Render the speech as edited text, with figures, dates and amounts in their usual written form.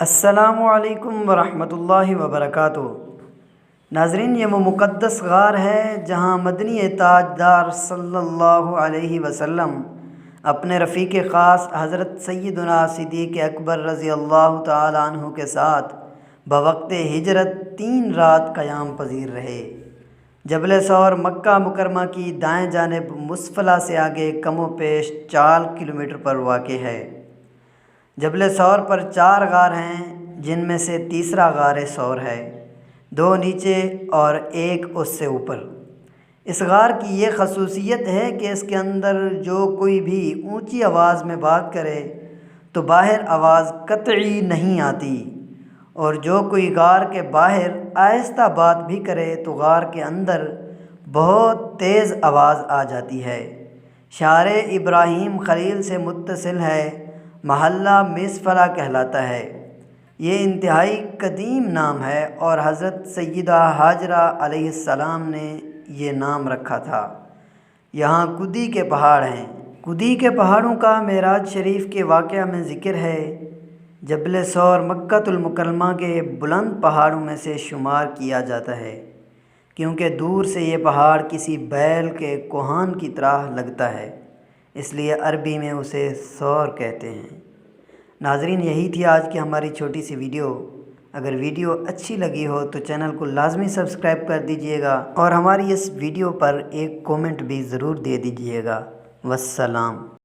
السلام علیکم ورحمۃ اللہ وبرکاتہ۔ ناظرین، یہ وہ مقدس غار ہے جہاں مدنی تاجدار صلی اللہ علیہ وسلم اپنے رفیق خاص حضرت سیدنا صدیق اکبر رضی اللہ تعالی عنہ کے ساتھ بوقت ہجرت 3 رات قیام پذیر رہے۔ جبل ثور مکہ مکرمہ کی دائیں جانب مسفلہ سے آگے کم و بیش 4 کلومیٹر پر واقع ہے۔ جبل ثور پر 4 غار ہیں، جن میں سے تیسرا غار ثور ہے، 2 نیچے اور 1 اس سے اوپر۔ اس غار کی یہ خصوصیت ہے کہ اس کے اندر جو کوئی بھی اونچی آواز میں بات کرے تو باہر آواز قطعی نہیں آتی، اور جو کوئی غار کے باہر آہستہ بات بھی کرے تو غار کے اندر بہت تیز آواز آ جاتی ہے۔ شعر ابراہیم خلیل سے متصل ہے، محلہ مسفلہ کہلاتا ہے۔ یہ انتہائی قدیم نام ہے اور حضرت سیدہ ہاجرہ علیہ السلام نے یہ نام رکھا تھا۔ یہاں کدی کے پہاڑ ہیں۔ کدی کے پہاڑوں کا معراج شریف کے واقعہ میں ذکر ہے۔ جبل ثور مکۃ المکرمہ کے بلند پہاڑوں میں سے شمار کیا جاتا ہے، کیونکہ دور سے یہ پہاڑ کسی بیل کے کوہان کی طرح لگتا ہے، اس لیے عربی میں اسے ثور کہتے ہیں۔ ناظرین، یہی تھی آج کی ہماری چھوٹی سی ویڈیو۔ اگر ویڈیو اچھی لگی ہو تو چینل کو لازمی سبسکرائب کر دیجئے گا اور ہماری اس ویڈیو پر ایک کومنٹ بھی ضرور دے دیجئے گا۔ والسلام۔